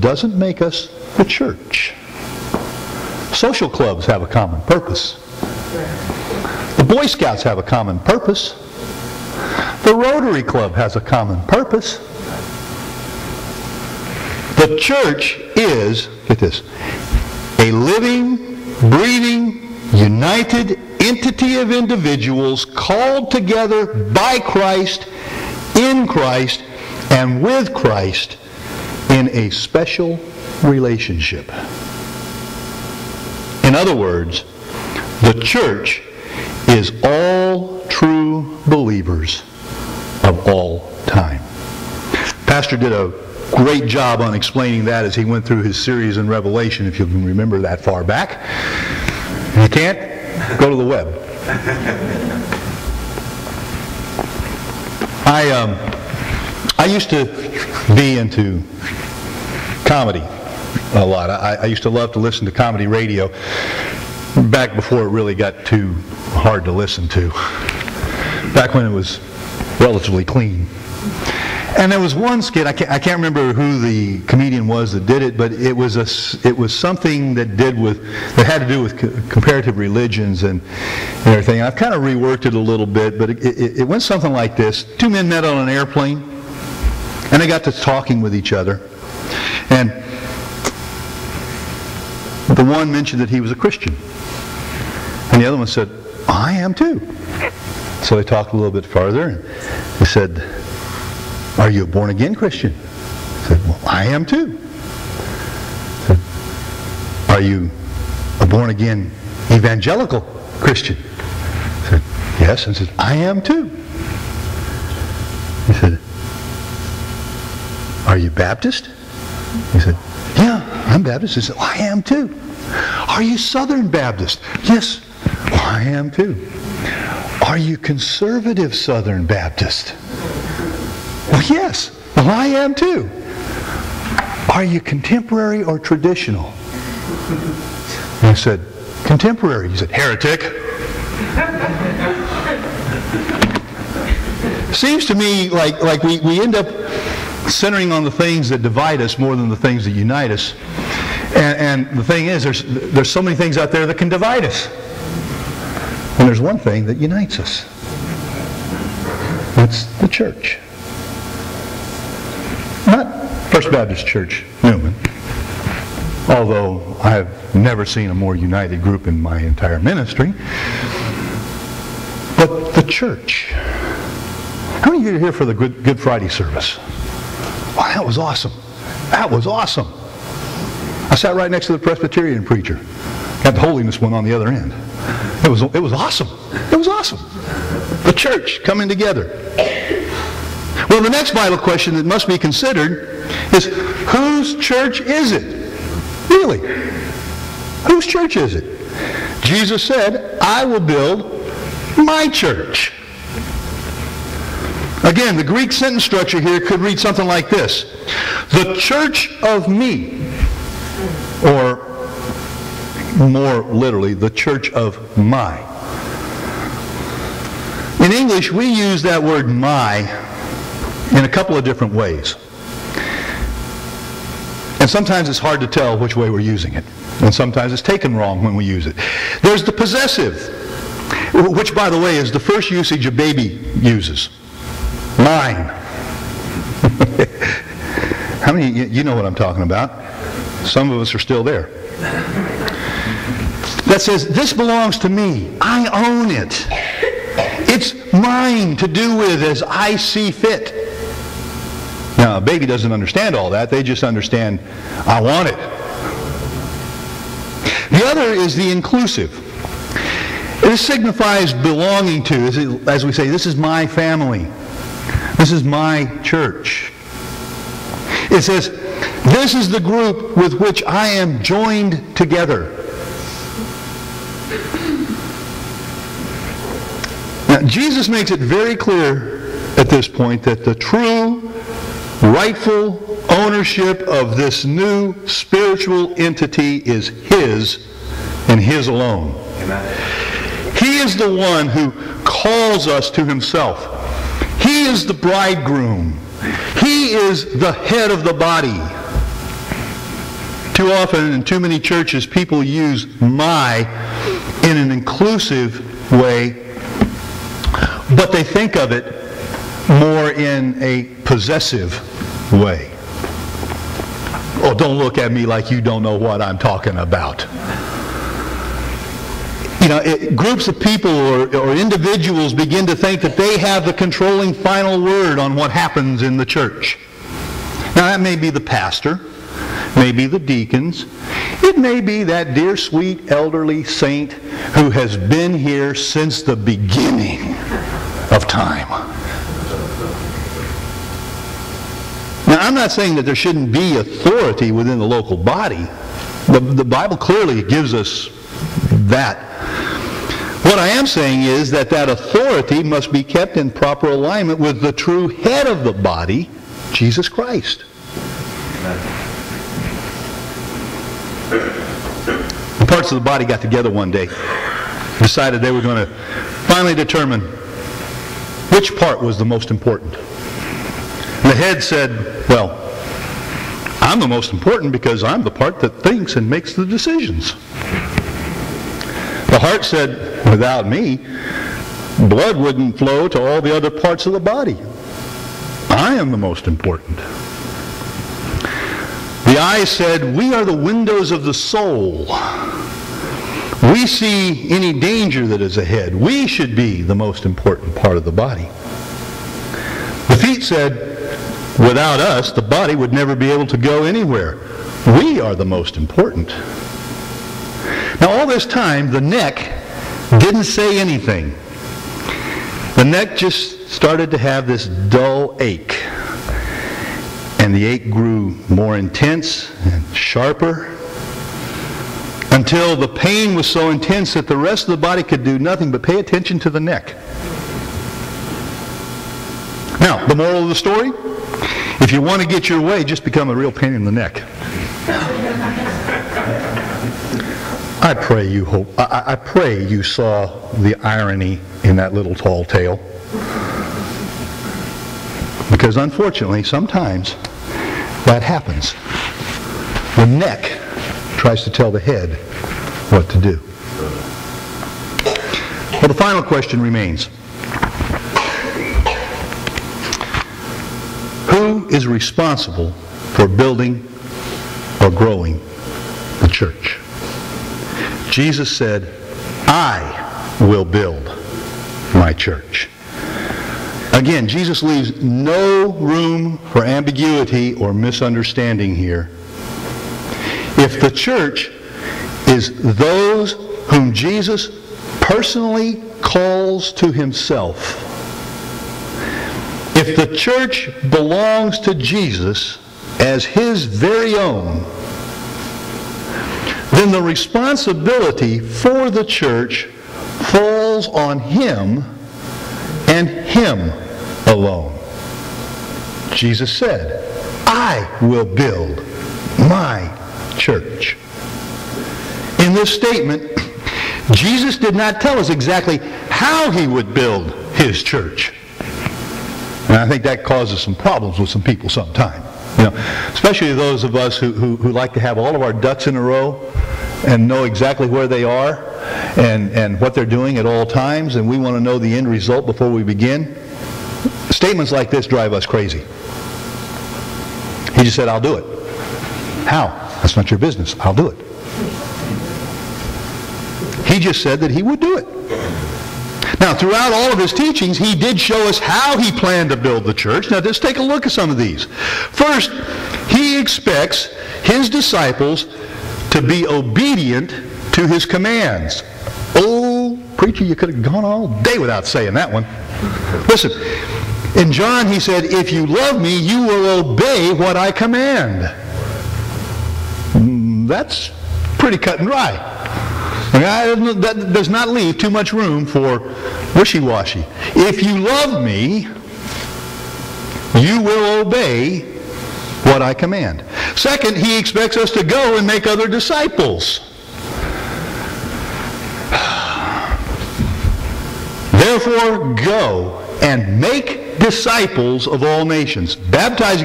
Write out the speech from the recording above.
doesn't make us the church. Social clubs have a common purpose. The Boy Scouts have a common purpose. The Rotary Club has a common purpose. The church is, get this, a living, breathing, united entity of individuals called together by Christ, in Christ, and with Christ in a special relationship. In other words, the church is all true believers of all time. Pastor did a great job on explaining that as he went through his series in Revelation, if you can remember that far back. If you can't, go to the web. I used to be into comedy a lot. I used to love to listen to comedy radio back before it really got too hard to listen to. Back when it was relatively clean. And there was one skit, I can't remember who the comedian was that did it, but it was something that had to do with comparative religions and everything. I've kind of reworked it a little bit, but it went something like this. Two men met on an airplane, and they got to talking with each other. And the one mentioned that he was a Christian. And the other one said, I am too. So they talked a little bit farther, and he said, are you a born-again Christian? I said, well, I am too. I said, are you a born-again evangelical Christian? I said, yes. And said, I am too. He said, are you Baptist? He said, yeah, I'm Baptist. He said, well, I am too. Are you Southern Baptist? Yes, well, I am too. Are you conservative Southern Baptist? Well, yes. Well, I am too. Are you contemporary or traditional? And I said, contemporary. He said, heretic. Seems to me like we end up centering on the things that divide us more than the things that unite us. And the thing is, there's so many things out there that can divide us. And there's one thing that unites us. That's the church. Not First Baptist Church, Newman. Although I have never seen a more united group in my entire ministry. But the church. How many of you are here for the Good Friday service? Wow, that was awesome. That was awesome. I sat right next to the Presbyterian preacher. Got the holiness one on the other end. It was awesome. It was awesome. The church coming together. Well, the next vital question that must be considered is, whose church is it? Really? Whose church is it? Jesus said, I will build my church. Again, the Greek sentence structure here could read something like this. The church of me. Or more literally, the church of my. In English, we use that word my in a couple of different ways. And sometimes it's hard to tell which way we're using it. And sometimes it's taken wrong when we use it. There's the possessive, which, by the way, is the first usage a baby uses. Mine. How many, you know what I'm talking about. Some of us are still there. That says, this belongs to me. I own it. It's mine to do with as I see fit. Now, a baby doesn't understand all that. They just understand, I want it. The other is the inclusive. It signifies belonging to. As we say, this is my family. This is my church. It says, this is the group with which I am joined together. Now, Jesus makes it very clear at this point that the true, rightful ownership of this new spiritual entity is His and His alone. Amen. He is the one who calls us to Himself. He is the bridegroom. He is the head of the body. Too often in too many churches, people use "my" in an inclusive way, but they think of it more in a possessive way. Oh, don't look at me like you don't know what I'm talking about. You know, groups of people or individuals begin to think that they have the controlling final word on what happens in the church. Now, that may be the pastor, may be the deacons, it may be that dear, sweet, elderly saint who has been here since the beginning of time. Now, I'm not saying that there shouldn't be authority within the local body. The Bible clearly gives us that. What I am saying is that that authority must be kept in proper alignment with the true head of the body, Jesus Christ. The parts of the body got together one day, decided they were going to finally determine which part was the most important. And the head said, well, I'm the most important because I'm the part that thinks and makes the decisions. The heart said, without me, blood wouldn't flow to all the other parts of the body. I am the most important. The eyes said, we are the windows of the soul. We see any danger that is ahead. We should be the most important part of the body. The feet said, without us, the body would never be able to go anywhere. We are the most important. Now, all this time, the neck didn't say anything. The neck just started to have this dull ache. And the ache grew more intense and sharper until the pain was so intense that the rest of the body could do nothing but pay attention to the neck. Now, the moral of the story? If you want to get your way, just become a real pain in the neck. I pray you saw the irony in that little tall tale. Because unfortunately, sometimes that happens. The neck tries to tell the head what to do. Well, the final question remains. Who is responsible for building or growing the church? Jesus said, I will build my church. Again, Jesus leaves no room for ambiguity or misunderstanding here. If the church is those whom Jesus personally calls to himself, if the church belongs to Jesus as his very own, then the responsibility for the church falls on him and him alone. Jesus said, I will build my church. In this statement, Jesus did not tell us exactly how he would build his church. And I think that causes some problems with some people sometimes. You know, especially those of us who like to have all of our ducks in a row and know exactly where they are and what they're doing at all times, and we want to know the end result before we begin. Statements like this drive us crazy. He just said, I'll do it. How? That's not your business. I'll do it. He just said that he would do it. Now, throughout all of his teachings, he did show us how he planned to build the church. Now, just take a look at some of these. First, he expects his disciples to be obedient to his commands. Oh, preacher, you could have gone all day without saying that one. Listen, in John he said, if you love me, you will obey what I command. That's pretty cut and dry. That does not leave too much room for wishy-washy. If you love me, you will obey what I command. Second, he expects us to go and make other disciples. Therefore, go and make disciples of all nations, baptizing